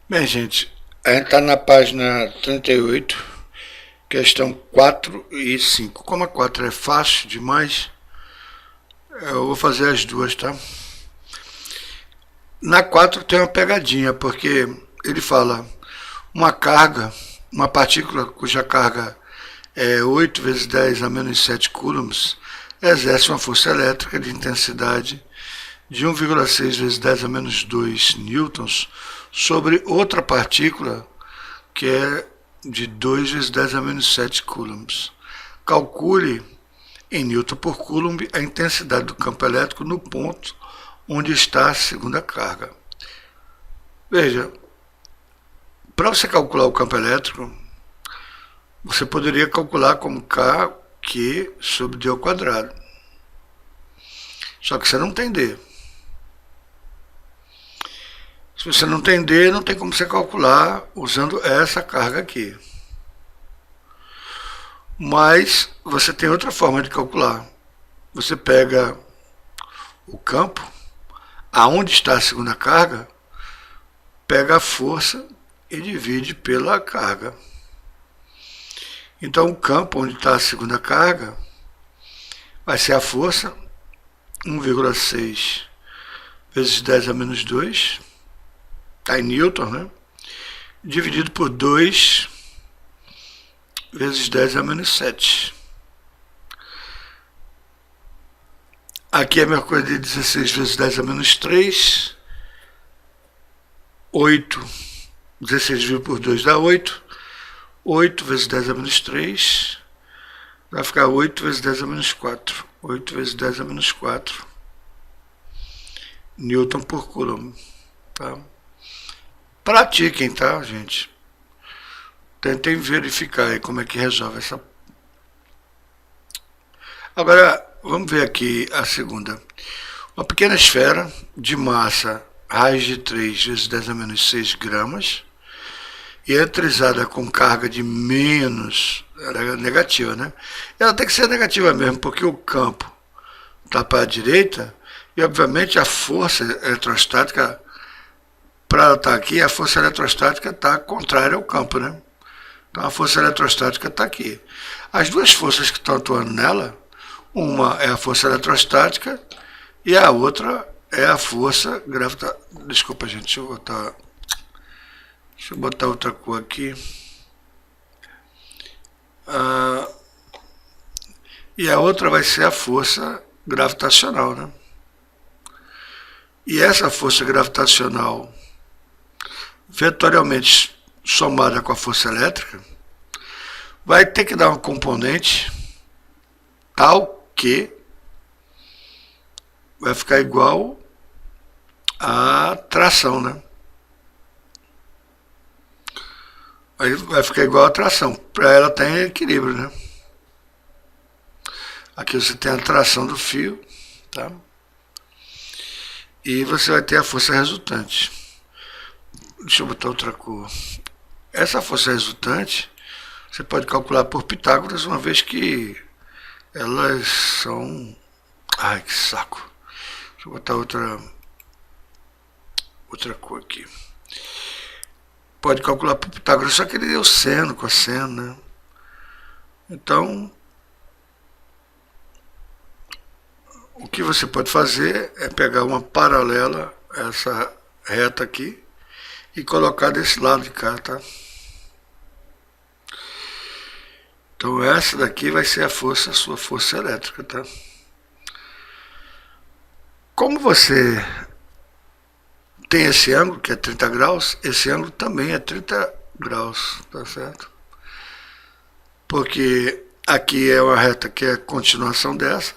Bem, gente, a gente está na página 38, questão 4 e 5. Como a 4 é fácil demais, eu vou fazer as duas, tá? Na 4 tem uma pegadinha, porque ele fala uma carga, uma partícula cuja carga é 8 vezes 10 a menos 7 coulombs, exerce uma força elétrica de intensidade de 1,6 vezes 10 a menos 2 newtons sobre outra partícula que é de 2 vezes 10 a menos 7 coulombs. Calcule em newton por coulomb a intensidade do campo elétrico no ponto onde está a segunda carga. Veja, para você calcular o campo elétrico, você poderia calcular como KQ sobre D ao quadrado. Só que você não tem D. Se você não tem D, não tem como você calcular usando essa carga aqui. Mas você tem outra forma de calcular. Você pega o campo, aonde está a segunda carga, pega a força e divide pela carga. Então o campo onde está a segunda carga vai ser a força 1,6 vezes 10 a menos 2, está em newton, né? Dividido por 2 vezes 10 a menos 7. Aqui é a mesma coisa de 16 vezes 10 a menos 3. 8. 16 dividido por 2 dá 8. 8 vezes 10 a menos 3. Vai ficar 8 vezes 10 a menos 4. 8 vezes 10 a menos 4. Newton por coulomb. Tá? Pratiquem, tá, gente? Tentem verificar aí como é que resolve essa. Agora, vamos ver aqui a segunda. Uma pequena esfera de massa raiz de 3 vezes 10 a menos 6 gramas e eletrizada com carga de menos, era negativa, né? Ela tem que ser negativa mesmo, porque o campo está para a direita e, obviamente, a força eletrostática, para ela estar aqui, a força eletrostática está contrária ao campo, né? Então a força eletrostática está aqui. As duas forças que estão atuando nela, uma é a força eletrostática e a outra é a força gravitacional. Desculpa, gente, deixa eu botar outra cor aqui. E a outra vai ser a força gravitacional, né? E essa força gravitacional, vetorialmente somada com a força elétrica, vai ter que dar uma componente tal que vai ficar igual a tração, né? Aí vai ficar igual a tração. Para ela estar em equilíbrio, né? Aqui você tem a tração do fio, tá? E você vai ter a força resultante. Deixa eu botar outra cor. Essa força resultante você pode calcular por Pitágoras, uma vez que elas são... Ai, que saco. Deixa eu botar outra cor aqui. Pode calcular por Pitágoras, só que ele deu seno, cosseno, né? Então, o que você pode fazer é pegar uma paralela a essa reta aqui e colocar desse lado de cá, tá? Então essa daqui vai ser a sua força elétrica, tá? Como você tem esse ângulo, que é 30 graus, esse ângulo também é 30 graus, tá certo? Porque aqui é uma reta que é a continuação dessa.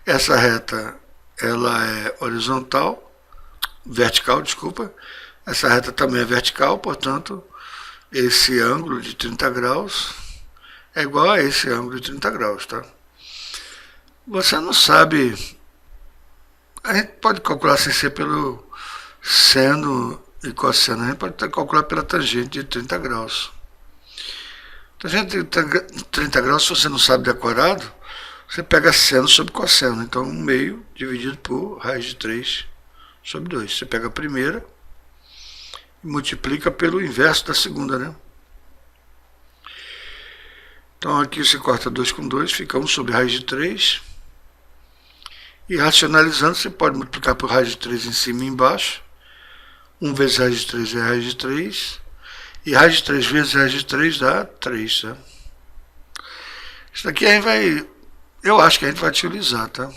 Essa reta, ela é horizontal, vertical, desculpa. Essa reta também é vertical, portanto, esse ângulo de 30 graus é igual a esse ângulo de 30 graus, tá? Você não sabe... A gente pode calcular sem ser pelo seno e cosseno. A gente pode calcular pela tangente de 30 graus. Tangente de 30 graus, se você não sabe decorado, você pega seno sobre cosseno. Então, 1 dividido por raiz de 3 sobre 2. Você pega a primeira e multiplica pelo inverso da segunda, né? Então aqui você corta 2 com 2, fica 1 sobre raiz de 3. E racionalizando, você pode multiplicar por raiz de 3 em cima e embaixo. 1 vezes raiz de 3 é raiz de 3. E raiz de 3 vezes raiz de 3 dá 3, tá? Isso daqui a gente vai... Eu acho que a gente vai utilizar, tá?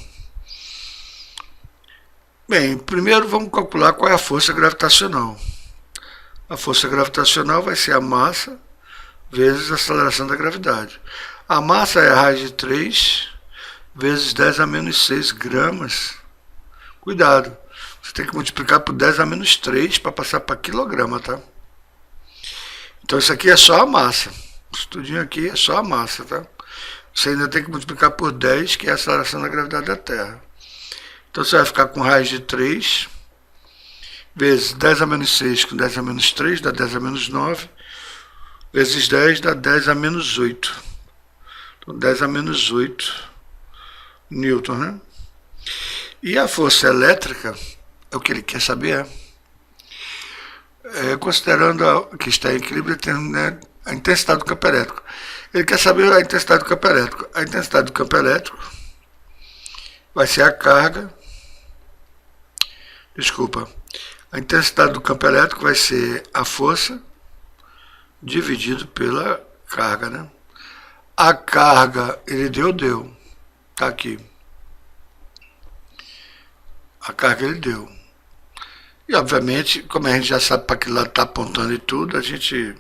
Bem, primeiro vamos calcular qual é a força gravitacional. A força gravitacional vai ser a massa vezes a aceleração da gravidade. A massa é a raiz de 3 vezes 10 a menos 6 gramas. Cuidado, você tem que multiplicar por 10 a menos 3 para passar para quilograma, tá? Então isso aqui é só a massa. Isso tudinho aqui é só a massa, tá? Você ainda tem que multiplicar por 10, que é a aceleração da gravidade da Terra. Então você vai ficar com raiz de 3 vezes 10 a menos 6 com 10 a menos 3, dá 10 a menos 9, vezes 10 dá 10 a menos 8. Então 10 a menos 8 newton, né? E a força elétrica, é o que ele quer saber, considerando que está em equilíbrio, tem, né, a intensidade do campo elétrico. Ele quer saber a intensidade do campo elétrico. A intensidade do campo elétrico vai ser a carga. Desculpa. A intensidade do campo elétrico vai ser a força dividido pela carga, né? A carga, ele deu. Tá aqui. A carga ele deu. E obviamente, como a gente já sabe para que lado está apontando e tudo, a gente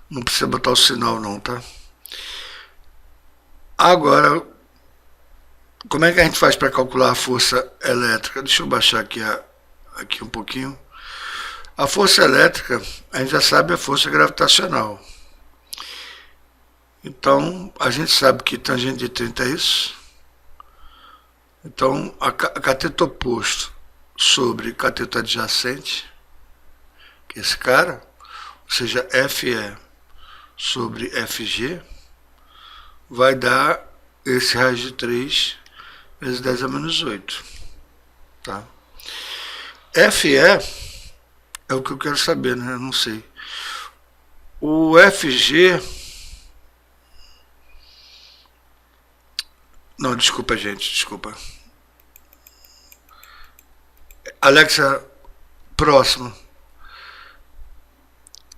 não precisa botar o sinal não, tá? Agora, como é que a gente faz para calcular a força elétrica? Deixa eu baixar aqui um pouquinho. A força elétrica, a gente já sabe a força gravitacional. Então, a gente sabe que tangente de 30 é isso. Então, a cateto oposto sobre cateto adjacente, que é esse cara, ou seja, FE sobre FG, vai dar esse raiz de 3 vezes 10 a menos 8. Tá? FE é o que eu quero saber, né? Eu não sei. O FG... Não, desculpa, gente, desculpa. Alexa, próximo.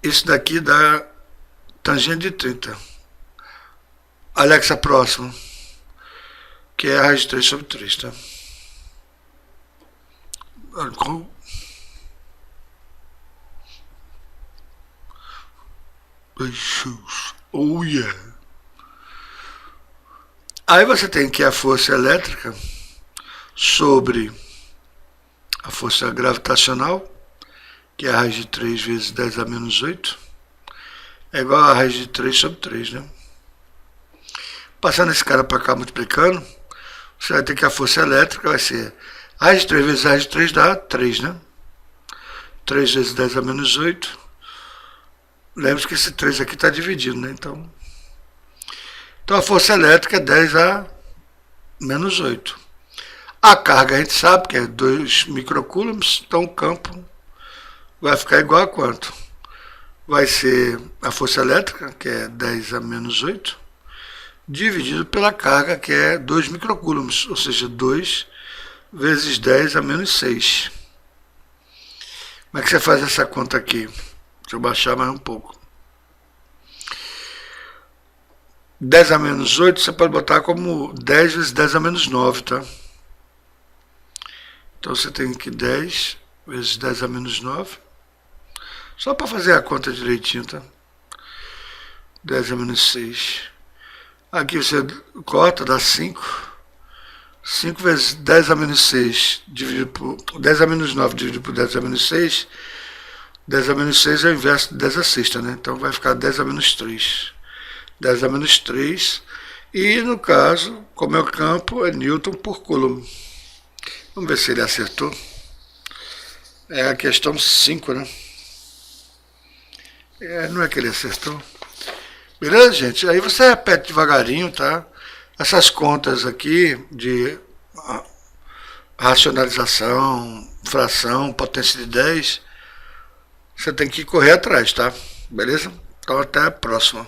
Isso daqui dá tangente de 30. Alexa, próximo. Que é a raiz de 3 sobre 3, tá? Oh yeah. Aí você tem que a força elétrica sobre a força gravitacional, que é a raiz de 3 vezes 10 a menos 8, é igual a raiz de 3 sobre 3, né? Passando esse cara para cá, multiplicando, você vai ter que a força elétrica vai ser raiz de 3 vezes raiz de 3 dá 3, né? 3 vezes 10 a menos 8. Lembre-se que esse 3 aqui está dividido, né? Então a força elétrica é 10 a menos 8. A carga a gente sabe que é 2 microcoulombs, então o campo vai ficar igual a quanto? Vai ser a força elétrica, que é 10 a menos 8, dividido pela carga, que é 2 microcoulombs, ou seja, 2 vezes 10 a menos 6. Como é que você faz essa conta aqui? Deixa eu baixar mais um pouco. 10 a menos 8 você pode botar como 10 vezes 10 a menos 9, tá? Então você tem que 10 vezes 10 a menos 9. Só para fazer a conta direitinho, tá? 10 a menos 6. Aqui você corta, dá 5. 5 vezes 10 a menos 6 dividido por 10 a menos 9 dividido por 10 a menos 6. 10 a menos 6 é o inverso de 10 a sexta, né? Então vai ficar 10 a menos 3. 10 a menos 3. E no caso, como é o campo, é Newton por Coulomb. Vamos ver se ele acertou. É a questão 5, né? Não é que ele acertou. Beleza, gente? Aí você repete devagarinho, tá? Essas contas aqui de racionalização, fração, potência de 10, você tem que correr atrás, tá? Beleza? Então até a próxima.